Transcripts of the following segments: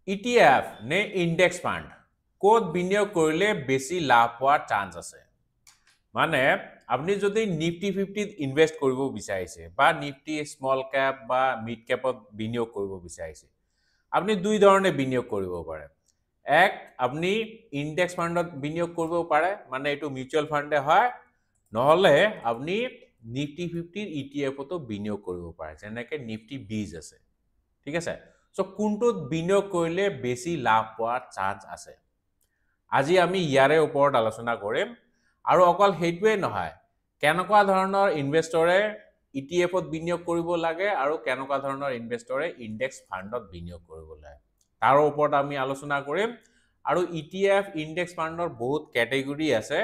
ETF নে index fund কোত বিনিয়োগ কৰিলে বেছি লাভ পোৱাৰ চান্স আছে মানে আপনি যদি নিফটি 50 ইনভেস্ট কৰিব বিচাৰিছে বা নিফটি স্মল ক্যাপ বা মিড ক্যাপত বিনিয়োগ কৰিব বিচাৰিছে আপনি দুই ধৰণে বিনিয়োগ কৰিব পাৰে এক আপনি ইন্ডেক্স ফান্ডত বিনিয়োগ কৰিব পাৰে মানে এটো মিউচুয়াল ফান্ডে হয় নহলে আপনি নিফটি 50 ইটিএফতো বিনিয়োগ কৰিব পাৰে যেনেকৈ নিফটি 20 আছে ঠিক আছে সো কোনটোত বিনিয়োগ কৰিলে বেছি লাভ পোৱাৰ চান্স আছে আজি আমি ইয়াৰে ওপৰত আলোচনা কৰিম আৰু অকল হেইটোৱে নহয় কেনেকুৱা ধৰণৰ ইনভেষ্টৰে ইটিএফত বিনিয়োগ কৰিব লাগে আৰু কেনেকুৱা ধৰণৰ ইনভেষ্টৰে ইন্ডেক্স ফান্ডত বিনিয়োগ কৰিব লাগে তাৰ ওপৰত আমি আলোচনা কৰিম আৰু ইটিএফ ইন্ডেক্স ফান্ডৰ বহুত ক্যাটেগৰী আছে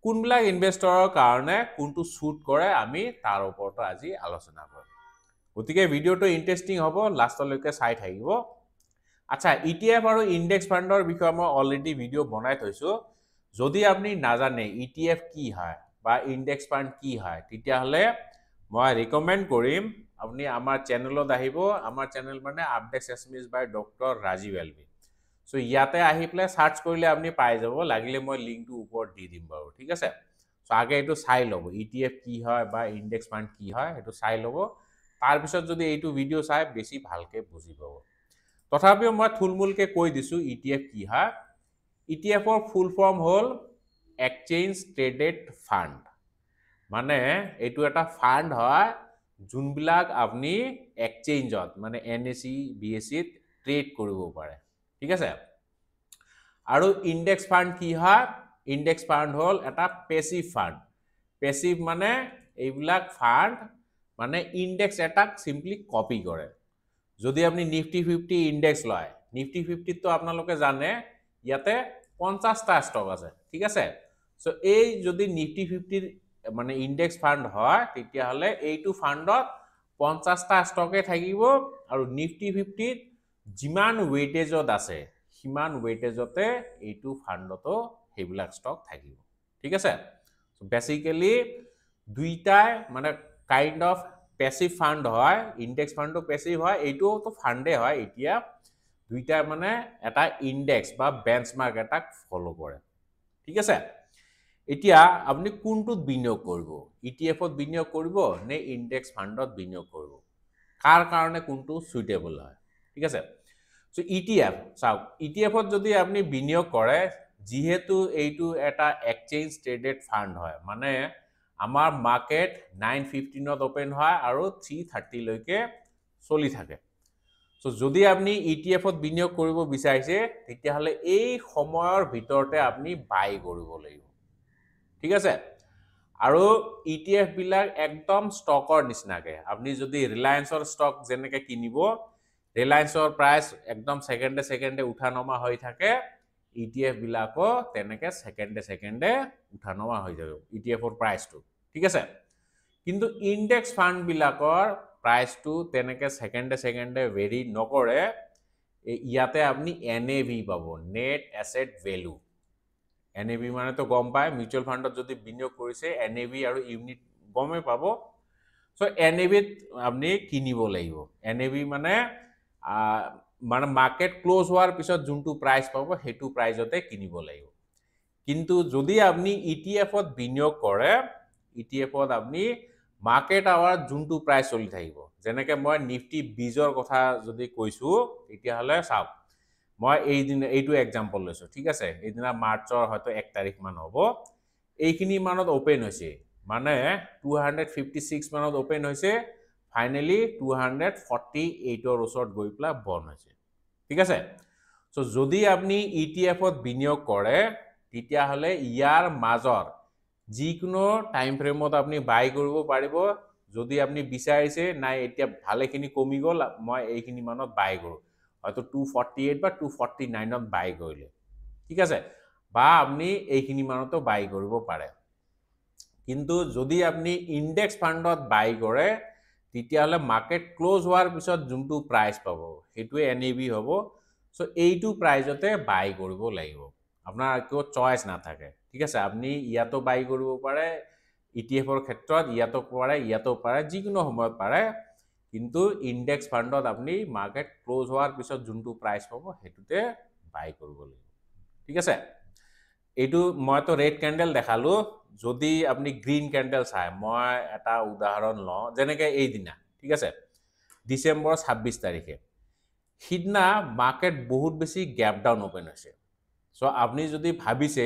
কোনবিলাক ইনভেষ্টৰৰ কাৰণে কোনটো সুট কৰে আমি তাৰ ওপৰত আজি আলোচনা কৰিম গতিকে ভিডিওটো ইন্টাৰেষ্টিং হ'ব লাষ্টলৈকে চাই থাকিব আচ্ছা ইটিএফ আৰু ইন্ডেক্স ফান্ডৰ বিষয়ে মই অলৰেডি ভিডিও বনাই থৈছো যদি আপনি নাজানে ইটিএফ কি হয় বা ইন্ডেক্স ফান্ড কি হয় তেতিয়া হলে মই ৰিকমেন্ড কৰিম আপনি আমাৰ চেনেলত আহিব আমাৰ চেনেল মানে আপডেট এছএমএছ বাই ডক্টৰ ৰাজীৱ এলবি সো ইয়াতে আহি প্লে সাৰ্চ কৰিলে আপনি পাই যাব লাগিলে মই লিংকটো ওপৰত দি দিম বাৰু ঠিক আছে সো আগে এটো চাই লব ইটিএফ কি হয় বা ইন্ডেক্স ফান্ড কি হয় এটো চাই লব তাৰ পিছত যদি এইটো ভিডিও চাই বেছি ভালকে বুজি পাব তথাপিও মই থুলমুলকে কৈ দিছো ইটিএফ কি হয় ইটিএফৰ ফুল ফর্ম হল এক্সচেঞ্জ ট্রেডেড ফান্ড মানে এইটো এটা ফান্ড হয় যোনবিলাক আপনি এক্সচেঞ্জত মানে এনএসই বিএসইত ট্রেড কৰিব পাৰে ঠিক আছে আৰু ইন্ডেক্স ফান্ড কি হয় ইন্ডেক্স ফান্ড হল এটা পেসিভ ফান্ড পেসিভ মানে এইবিলাক ফান্ড মানে ইন্ডেক্স এটাক সিম্পলি কপি কৰে যদি আপনি নিফটি 50 ইন্ডেক্স লয় নিফটি 50 তো আপোনালোকে জানে ইয়াতে 50টা স্টক আছে ঠিক আছে সো এই যদি নিফটি 50 মানে ইন্ডেক্স ফান্ড হয় তেতিয়া হলে এইটো ফান্ডত 50টা স্টকে থাকিব আৰু নিফটি 50 জিমান ওয়েটেজত আছে হিমান ওয়েটেজতে এইটো ফান্ডতো হেবিলাক স্টক থাকিব ঠিক আছে সো বেসিক্যালি দুইটাই মানে কাইন্ড অফ পেসিভ ফান্ড হয় ইন্ডেক্স ফান্ডো পেসিভ হয় এইটো তো ফান্ডে হয় এতিয়া দুইটা মানে এটা ইন্ডেক্স বা বেঞ্চমার্ক এটাক ফলো কৰে ঠিক আছে এতিয়া আপনি কোনটোত বিনিয়োগ কৰিব ইটিএফত বিনিয়োগ কৰিব নে ইন্ডেক্স ফান্ডত বিনিয়োগ কৰিব কাৰ কাৰণে কোনটো সুইটেবল হয় ঠিক আছে সো ইটিএফ চাও ইটিএফত যদি আপনি বিনিয়োগ কৰে যেহেতু এইটো এটা এক্সচেঞ্জ ট্ৰেডেড ফান্ড হয় মানে আমাৰ মাৰ্কেট 915 ত ওপেন হয় আৰু 330 লৈকে চলি থাকে সো যদি আপনি ইটিএফত বিনিয়োগ কৰিব বিচাৰিছে তেতিয়া হলে এই সময়ৰ ভিতৰতে আপনি বাই কৰিব লাগিব ঠিক আছে আৰু ইটিএফ বিলাক একদম ষ্টকৰ নিচিনাকে আপনি যদি ৰিলায়েন্সৰ ষ্টক যেনেকে কিনিব ৰিলায়েন্সৰ প্ৰাইস একদম সেকেন্ডে উঠা নমা হৈ থাকে ইটিএফ বিলাকো তেনেকে সেকেন্ডে উঠা নমা হৈ যাব ইটিএফৰ প্ৰাইসটো ঠিক আছে কিন্তু ইন্ডেক্স ফান্ড বিলাকৰ প্ৰাইসটো তেনেকে সেকেন্ডে ভেৰি নকৰে ইয়াতে আপনি এনএভি পাব নেট এসেট ভ্যালু এনএভি মানে তো গম পায় মিউচুয়াল ফান্ডত যদি বিনিয়োগ কৰিছে এনএভি আৰু ইউনিট গমে পাব সো এনএভিত আপনি কিনিব লাগিব এনএভি মানে মানে মার্কেট ক্লোজ হোৱাৰ পিছত যোনটো প্ৰাইস পাব হেতু প্ৰাইজতে কিনিব লাগিব কিন্তু যদি আপনি ইটিএফত বিনিয়োগ কৰে ইটিএফত আপনি মাৰ্কেট আৱাৰ যোনটো প্ৰাইস চলি থাকিব যেনেকৈ মই নিফটি 20ৰ কথা যদি কৈছো তেতিয়া হলে চাওক মই এইটো এক্সাম্পল লৈছো ঠিক আছে এইদিনা মাৰ্চৰ হয়তো 1 তাৰিখ মান হ'ব এইখিনি মানত ওপেন হৈছে মানে 256 মানত ওপেন হৈছে ফাইনালি 248 ৰ ওচৰত গৈ প্লা বন হৈছে ঠিক আছে সো যদি আপনি ইটিএফত বিনিয়োগ কৰে তেতিয়া হলে ইয়াৰ মাজৰ যিকোনো টাইম ফ্ৰেমত আপনি বাই কৰিব পাৰিব যদি আপনি বিচাৰিছে নাই এতিয়া ভালেখিনি কমি গল মই এইখিনি মানত বাই কৰো হয়তো 248 বা 249 ত বাই কৰিলে ঠিক আছে বা আপনি এইখিনি মানতো বাই কৰিব পাৰে কিন্তু যদি আপনি ইন্ডেক্স ফান্ডত বাই কৰে তেতিয়া হলে মাৰ্কেট ক্লোজ হোৱাৰ পিছত যোনটো প্ৰাইস পাব হেতুৱে এনএভি হ'ব সো এইটো প্ৰাইজতে বাই কৰিব লাগিব আপোনাৰ কেও চয়েস না থাকে ঠিক আছে আপনি ইয়াতো বাই কৰিব পাৰে ইটিএফৰ ক্ষেত্ৰত ইয়াতো পাৰে যিকোনো সময়ত পাৰে কিন্তু ইনডেক্স ফাণ্ডত আপুনি মাৰ্কেট ক্লোজ হোৱাৰ পিছত যোনটো প্ৰাইচ পাব সেইটোতে বাই কৰিব লাগিব ঠিক আছে এইটো মইতো ৰেড ক্যান্ডেল দেখালো যদি আপুনি গ্ৰীন ক্যান্ডেল চাই মই এটা উদাহৰণ লওঁ যেনেকৈ এই দিনা ঠিক আছে ডিসেম্বৰ 26 তাৰিখে সিদিনা মাৰ্কেট বহুত বেছি গ্যাপ ডাউন ওপেন হৈছে সো আপনি যদি ভাবিছে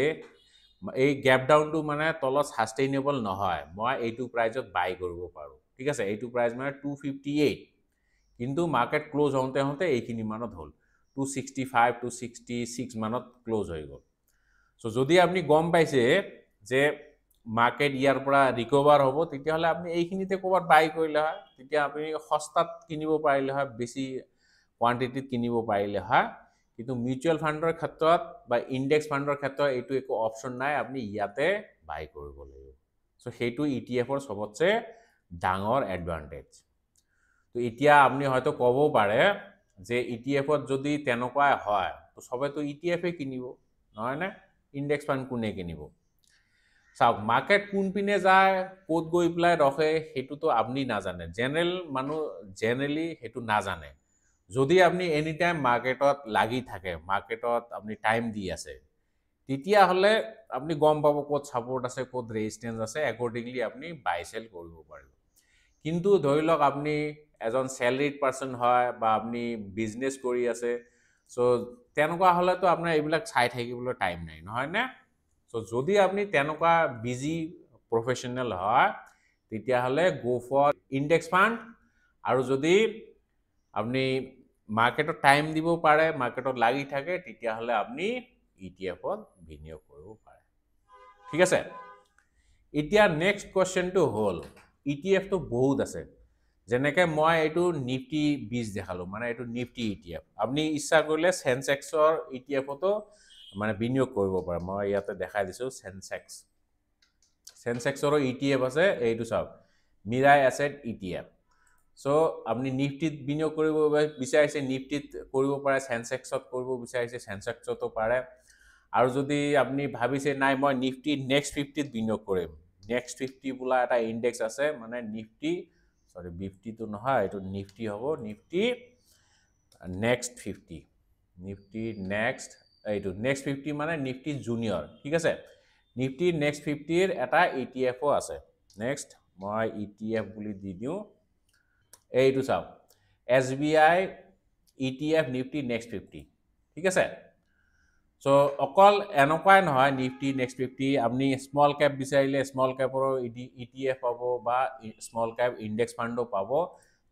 এই গ্যাপ ডাউনটো মানে তলত সাস্টেইনেবল নহয় মই এইটো প্ৰাইজত বাই কৰিব পাৰো ঠিক আছে এইটো প্ৰাইজ মানে 258 কিন্তু মাৰ্কেট ক্লোজ হওঁতে হওঁতে এইখিনি মানত হ'ল 265 266 মানত ক্লোজ হৈ গ'ল সো যদি আপনি গম পাইছে যে মার্কেট ইয়াৰ পৰা ৰিকভাৰ হ'ব তেতিয়াহলে আপনি এইখিনিতে কোবাত বাই কৰিলে হয় তেতিয়া আপনি সস্তাত কিনিব পাৰিলে হয় বেছি কোয়ান্টিটিত কিনিব পাৰিলে হয় কিন্তু মিউচুয়াল ফান্ডৰ ক্ষেত্ৰত বা ইনডেক্স ফান্ডৰ ক্ষেত্ৰত এইটো একো অপশন নাই আপনি ইয়াতে বাই কৰিব লাগিব সো সেইটো ইটিএফৰ সবতছে ডাঙৰ এডভান্টেজ তো এতিয়া আপনি হয়তো ক'ব পাৰে যে ইটিএফত যদি তেনেকুৱা হয় তো সবে তো ইটিএফে কিনিব নহয় না ইনডেক্স ফান্ড কোনে কিনিব চাওক মার্কেট কোন পিনে যায় কোত গৈ পেলাই ৰখে হেতুটো আপনি নাজানে জেনারেল মানুহ জেনারেলি হেতু নাজানে যদি আপনি এনি টাইম মার্কেটত লাগি থাকে মার্কেটত আপনি টাইম দি আছে তেতিয়া হলে আপনি গম পাব কোত সাপোর্ট আছে কোত রেজিস্ট্যান্স আছে অ্যাকর্ডিংলি আপনি বাই সেল কৰিব পাৰিব কিন্তু ধৰি লওক আপনি এজন স্যালাৰিড পাৰসন হয় বা আপনি বিজনেস কৰি আছে সো তেনেকুৱা হলে তো আপোনাৰ এইবিলাক চাই থাকিবলৈ টাইম নাই নহয় না সো যদি আপনি তেনেকুৱা বিজি প্ৰফেশনাল হয় তেতিয়া হলে গো ফৰ ইনডেক্স ফান্ড আৰু যদি আপনি মাৰ্কেটত টাইম দিব পাৰে মাৰ্কেটত লাগি থাকে তেতিয়া হলে আপনি ইটিএফত বিনিয়োগ কৰিব পাৰে ঠিক আছে এতিয়া নেক্সট কোৱেশ্চনটো হল ইটিএফ তো বহুত আছে যেনেকে মই এইটো নিফটি 20 দেখালো মানে এইটো নিফটি ইটিএফ আপনি ইচ্ছা কৰিলে সেনসেক্সৰ ইটিএফতো মানে বিনিয়োগ কৰিব পাৰে মই ইয়াতে দেখাই দিছো সেনসেক্সৰ ইটিএফ আছে এইটো চাওক মিৰাই এসেট ইটিএফ সো আপনি নিফটিত বিনিয়োগ কৰিব বিচাৰিছে নিফটিত কৰিব পাৰে সেনসেক্সত কৰিব বিচাৰিছে সেনসেক্সতো পাৰে আৰু যদি আপনি ভাবিছে নাই মই নিফটি নেক্সট 50 ত বিনিয়োগ কৰিম নেক্সট 50 বোলা এটা ইনডেক্স আছে মানে নিফটি সরি 50 তো নহয় এটো নিফটি হ'ব নিফটি নেক্সট 50 নিফটি নেক্সট এইটো নেক্সট 50 মানে নিফটি জুনিয়ৰ ঠিক আছে নিফটি নেক্সট 50 এর এটা ইটিএফও আছে নেক্সট মই ইটিএফ বুলি দি দিও এইটো চাও এসবিআই ইটিএফ নিফটি নেক্সট 50 ঠিক আছে সো অকল এনেকুৱাই নহয় নিফটি নেক্সট 50 আপনি স্মল ক্যাপ বিচাৰিলে স্মল ক্যাপৰ ইটিএফ পাব বা স্মল ক্যাপ ইনডেক্স ফান্ডো পাব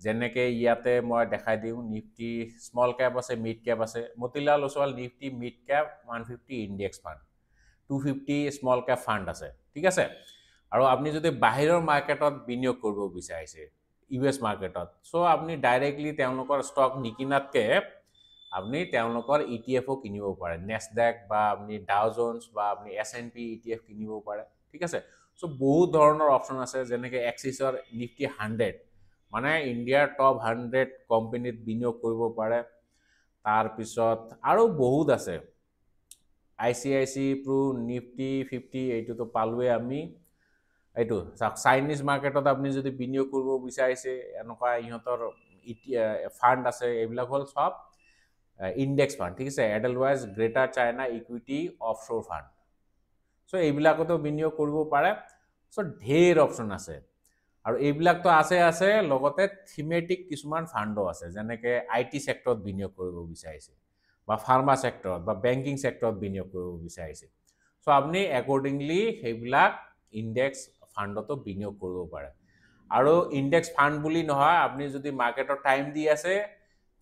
যেনেকে ইয়াতে মই দেখাই দিও নিফটি স্মল ক্যাপ আছে মিড ক্যাপ আছে Motilal Oswal Nifty mid cap 150 index fund 250 small cap fund আছে ঠিক আছে আৰু আপনি যদি বাহিৰৰ মাৰ্কেটত বিনিয়োগ কৰিব বিচাৰিছে ইউএস মাৰ্কেটত সো আপনি ডাইৰেক্টলি তেওঁলোকৰ ষ্টক নিকিনাতকে আপনি তেওঁলোকৰ ইটিএফও কিনিব পাৰে নেসডাক বা আপনি ডাও জোন্স বা আপনি এসএনপি ইটিএফ কিনিব পাৰে ঠিক আছে সো বহুত ধৰণৰ অপচন আছে যেনেকে এক্সিসৰ নিফটি 100 মানে ইন্ডিয়াৰ টপ 100 কোম্পানীত বিনিয়োগ কৰিব পাৰে তাৰ পিছত আৰু বহুত আছে আইসিআইসি প্ৰো নিফটি 50 এইটো তো পালুৱে আমি এইটো চাইনিজ মাৰ্কেটত আপনি যদি বিনিয়োগ কৰিব বিচাৰিছে এনেকুৱা ইহঁতৰ ফান্ড আছে এইবিলাক হল সব ইনডেক্স ফান্ড ঠিক আছে Edelweiss greater China equity offshore fund so এইবিলাকতো বিনিয়োগ কৰিব পাৰে সো ঢেৰ অপশন আছে আৰু এইবিলাক তো আছে লগতে থিমেটিক কিছুমান ফান্ডো আছে যেনেকে আইটি সেক্টৰত বিনিয়োগ কৰিব বিচাৰিছে বা ফাৰ্মা সেক্টৰত বা বেংকিং সেক্টৰত বিনিয়োগ কৰিব বিচাৰিছে সো আপনি অ্যাকৰ্ডিংলি সেইবিলাক ইনডেক্স ফান্ডতো বিনিয়োগ কৰিব পাৰে আৰু ইনডেক্স ফান্ড বুলি নহয় আপনি যদি মাৰ্কেটৰ টাইম দি আছে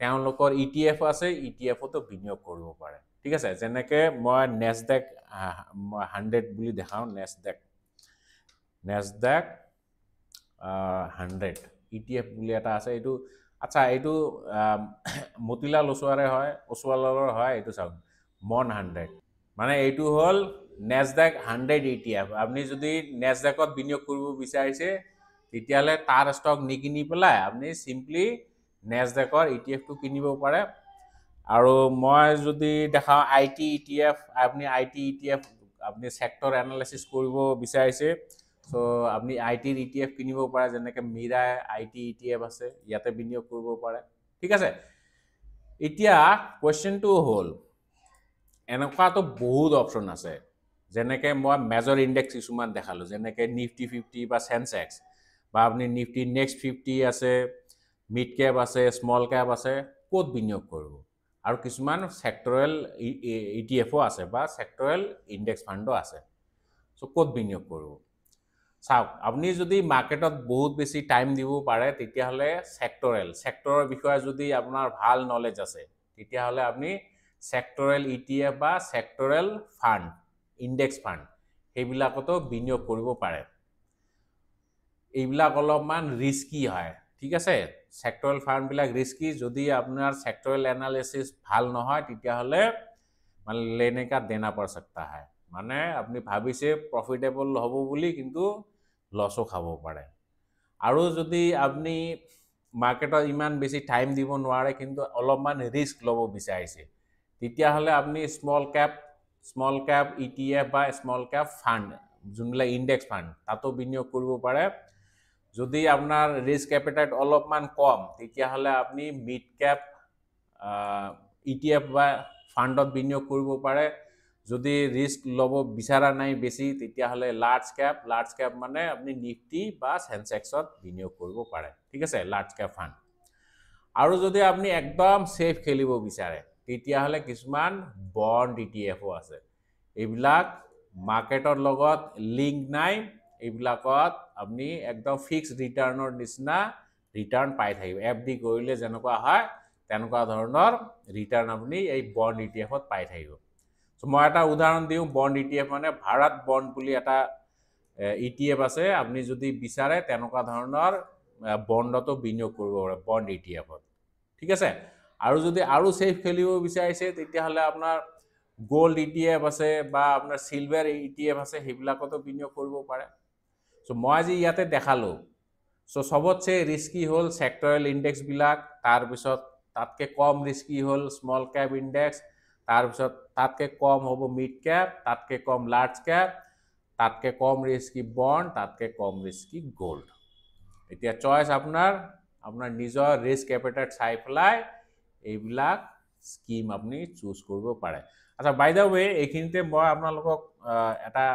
তেওঁলোকৰ ইটিএফ আছে ইটিএফতো বিনিয়োগ কৰিব পাৰে ঠিক আছে যেনেকে মই নেসডাক 100 বুলি দেখাও নেসডাক 100 ইটিএফ বুলি এটা আছে এইটো আচ্ছা এইটো মতিলাল ওসৱালৰ হয় এইটো চাওক মন 100 মানে এইটো হল নেসডাক 100 ইটিএফ আপনি যদি নেসডাকত বিনিয়োগ কৰিব বিচাৰিছে তেতিয়ালে তাৰ ষ্টক নিকিনি পেলাই আপনি সিম্পলি নেসডাকৰ ইটিএফ টো কিনিব পাৰে আৰু মই যদি দেখাও আইটি ইটিএফ আপনি আইটি ইটিএফ আপনি সেক্টৰ এনালাইসিস কৰিব বিচাৰিছে সো আপনি আইটিৰ ETF কিনিব পাৰে, যেনেকৈ মিৰা IT ETF আছে, ইয়াতে বিনিয়োগ কৰিব পাৰে, ঠিক আছে। এতিয়া কুৱেশ্যনটো হ'ল, এনেকুৱাতো বহুত অপশ্যন আছে, যেনেকৈ মই মেজৰ ইণ্ডেক্স কিছুমান দেখালোঁ, যেনেকৈ নিফটি 50 বা সেনসেক্স, বা আপুনি নিফটি নেক্সট 50 আছে, মিড কেপ আছে, স্মল কেপ আছে, ক'ত বিনিয়োগ কৰিব। আৰু কিছুমান সেক্টৰেল ETF আছে বা সেক্টৰেল ইণ্ডেক্স ফাণ্ডো আছে। সো ক'ত বিনিয়োগ কৰিব। চাওক, আপুনি যদি মাৰ্কেটত বহুত বেছি টাইম দিব পাৰে, তেতিয়াহ'লে সেক্টৰৰ বিষয়ে যদি আপোনাৰ ভাল নলেজ আছে, তেতিয়াহ'লে আপুনি সেক্টৰেল ETF বা সেক্টৰেল ফাণ্ড, ইণ্ডেক্স ফাণ্ড, সেইবিলাকতো বিনিয়োগ কৰিব পাৰে। এইবিলাক অলপমান ৰিস্কি হয়, ঠিক আছে। সেক্টৰেল ফাণ্ডবিলাক ৰিস্কি, যদি আপোনাৰ সেক্টৰেল এনালিচিছ ভাল নহয়, তেতিয়াহ'লে মানে লেনে কা দেনা পৰ सकता है, মানে আপুনি ভাবিছে প্ৰফিটেবল হ'ব বুলি, কিন্তু লছো খাব পাৰে। আৰু যদি আপুনি মাৰ্কেটত ইমান বেছি টাইম দিব নোৱাৰে, কিন্তু অলপমান ৰিস্ক ল'ব বিচাৰিছে, তেতিয়াহ'লে আপুনি স্মল কেপ ETF বা স্মল কেপ ফাণ্ড, যোনবিলাক ইণ্ডেক্স ফাণ্ড, তাতো বিনিয়োগ কৰিব পাৰে। যদি আপোনাৰ ৰিস্ক এপেটাইট অলপমান কম, তেতিয়াহ'লে আপুনি মিড কেপ ETF বা ফাণ্ডত বিনিয়োগ কৰিব পাৰে। যদি ৰিস্ক ল'ব বিচৰা নাই বেছি, তেতিয়াহ'লে লাৰ্জ কেপ মানে আপুনি নিফটি বা সেনসেক্সত বিনিয়োগ কৰিব পাৰে, ঠিক আছে, লাৰ্জ কেপ ফাণ্ড। আৰু যদি আপুনি একদম সেফ খেলিব বিচাৰে, তেতিয়াহ'লে কিছুমান বন্ড ETF আছে। এইবিলাক মাৰ্কেটৰ লগত লিংক নাই, এইবিলাকত আপুনি একদম ফিক্সড ৰিটাৰ্ণৰ নিচিনা ৰিটাৰ্ণ পাই থাকিব। FD কৰিলে যেনেকুৱা হয়, তেনেকুৱা ধৰণৰ ৰিটাৰ্ণ আপুনি এই বন্ড ETFত পাই থাকিব। সো মই এটা উদাহৰণ দিওঁ, বন্ড ETF মানে ভাৰত বন্ড বুলি এটা ETF আছে। আপুনি যদি বিচাৰে তেনেকুৱা ধৰণৰ বন্ডতো বিনিয়োগ কৰিব পাৰে, বন্ড ETFত, ঠিক আছে। আৰু যদি আৰু সেফ খেলিব বিচাৰিছে, তেতিয়াহ'লে আপোনাৰ গোল্ড ETF আছে বা আপোনাৰ সিলভাৰ ETF আছে, সেইবিলাকতো বিনিয়োগ কৰিব পাৰে। সো মই আজি ইয়াতে দেখালোঁ। সো সবতছে ৰিস্কি হ'ল সেক্টৰেল ইণ্ডেক্সবিলাক, তাৰপিছত তাতকৈ কম ৰিস্কি হ'ল স্মল কেপ ইণ্ডেক্স, তাৰপিছত তাতকৈ কম হ'ব মিড কেপ, তাতকৈ কম লাৰ্জ কেপ, তাতকৈ কম ৰিস্কি বন্ড, তাতকৈ কম ৰিস্কি গোল্ড। এতিয়া চইচ আপোনাৰ নিজৰ ৰিস্ক এপেটাইট চাই পেলাই এইবিলাক স্কিম আপুনি চুজ কৰিব পাৰে। আচ্ছা, বাই দ্য ৱে, এইখিনিতে মই আপোনালোকক এটা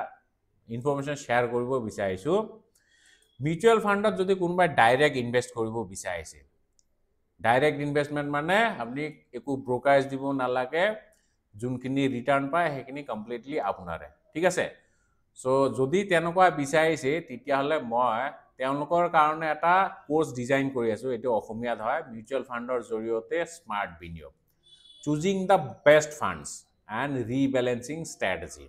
ইনফৰমেশ্যন শ্বেয়াৰ কৰিব বিচাৰিছোঁ। মিউচুৱেল ফাণ্ডত যদি কোনোবাই ডাইৰেক্ট ইনভেষ্ট কৰিব বিচাৰিছে, ডাইৰেক্ট ইনভেষ্টমেণ্ট মানে আপুনি একো ব্ৰকাৰেজ দিব নালাগে, যোনখিনি ৰিটাৰ্ণ পায় সেইখিনি কমপ্লিটলি আপোনাৰে, ঠিক আছে। সো যদি তেনেকুৱা বিচাৰিছে, তেতিয়াহ'লে মই তেওঁলোকৰ কাৰণে এটা কোৰ্চ ডিজাইন কৰি আছোঁ। এইটো অসমীয়াত হয়, মিউচুৱেল ফাণ্ডৰ জৰিয়তে স্মাৰ্ট বিনিয়োগ, choosing the best funds and rebalancing strategy.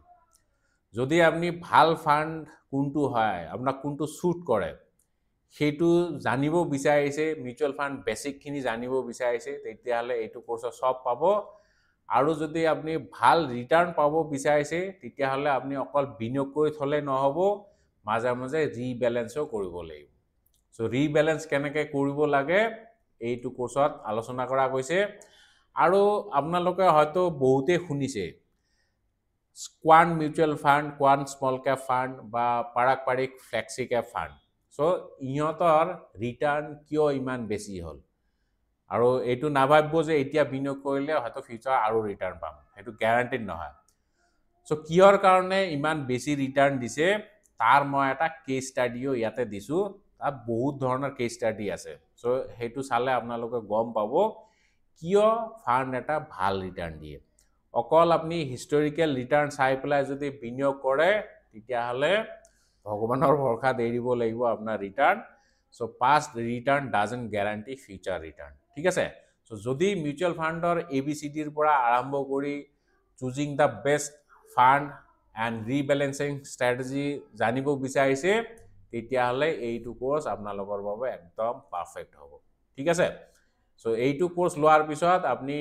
যদি আপুনি ভাল ফাণ্ড কোনটো হয়, আপোনাক কোনটো শ্বুট কৰে, সেইটো জানিব বিচাৰিছে, মিউচুৱেল ফাণ্ড বেছিকখিনি জানিব বিচাৰিছে, তেতিয়াহ'লে এইটো কোৰ্চত চব পাব। আৰু যদি আপুনি ভাল ৰিটাৰ্ণ পাব বিচাৰিছে, তেতিয়াহ'লে আপুনি অকল বিনিয়োগ কৰি থ'লে নহ'ব, মাজে মাজে ৰিবেলেন্সো কৰিব লাগিব। সো ৰিবেলেন্স কেনেকৈ কৰিব লাগে, এইটো কোৰ্চত আলোচনা কৰা গৈছে। আৰু আপোনালোকে হয়তো বহুতেই শুনিছে quant mutual fund, quant small cap fund বা পাৰস্পৰিক ফ্লেক্সি কেপ ফাণ্ড। সো ইহঁতৰ ৰিটাৰ্ণ কিয় ইমান বেছি হ'ল, আৰু এইটো নাভাবিব যে এতিয়া বিনিয়োগ কৰিলে হয়তো ফিউচাৰ আৰু ৰিটাৰ্ণ পাম, সেইটো গেৰাণ্টিড নহয়। সো কিহৰ কাৰণে ইমান বেছি ৰিটাৰ্ণ দিছে, তাৰ মই এটা কেছ ষ্টাডিও ইয়াতে দিছোঁ। তাত বহুত ধৰণৰ কেছ ষ্টাডি আছে। সো সেইটো চালে আপোনালোকে গম পাব কিয় ফাণ্ড এটা ভাল ৰিটাৰ্ণ দিয়ে। অকল আপুনি হিষ্টৰিকেল ৰিটাৰ্ণ চাই পেলাই যদি বিনিয়োগ কৰে, তেতিয়াহ'লে ভগৱানৰ ভৰসাত এৰিব লাগিব আপোনাৰ return. So past return doesn't guarantee future return, ঠিক আছে। সো যদি মিউচুৱেল ফাণ্ডৰ ABCDৰ পৰা আৰম্ভ কৰি choosing the best fund and rebalancing strategy জানিব বিচাৰিছে, তেতিয়াহ'লে এইটো কোৰ্চ আপোনালোকৰ বাবে একদম পাৰফেক্ট হ'ব, ঠিক আছে। সো এইটো কোৰ্চ লোৱাৰ পিছত আপুনি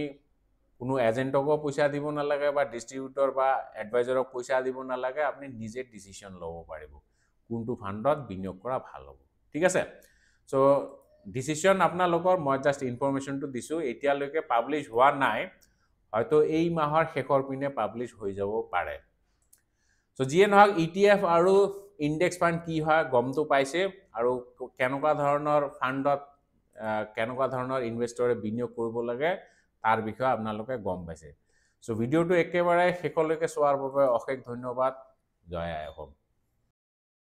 কোনো এজেণ্টকো পইচা দিব নালাগে বা ডিষ্ট্ৰিবিউটৰ বা এডভাইজাৰক পইচা দিব নালাগে, আপুনি নিজে ডিচিশ্যন ল'ব পাৰিব কোনটো ফাণ্ডত বিনিয়োগ কৰা ভাল হ'ব, ঠিক আছে। সো ডিচিশ্যন আপোনালোকৰ, মই জাষ্ট ইনফৰমেশ্যনটো দিছোঁ। এতিয়ালৈকে পাব্লিছ হোৱা নাই, হয়তো এই মাহৰ শেষৰ পিনে পাব্লিছ হৈ যাব পাৰে। সো যিয়ে নহওক, ETF আৰু ইণ্ডেক্স ফাণ্ড কি হয় গমটো পাইছে আৰু কেনেকুৱা ধৰণৰ ফাণ্ডত কেনেকুৱা ধৰণৰ ইনভেষ্টৰে বিনিয়োগ কৰিব লাগে তাৰ বিষয়ে আপোনালোকে গম পাইছে। চ' ভিডিঅ'টো একেবাৰে শেষলৈকে চোৱাৰ বাবে অশেষ ধন্যবাদ। জয় আই অসম।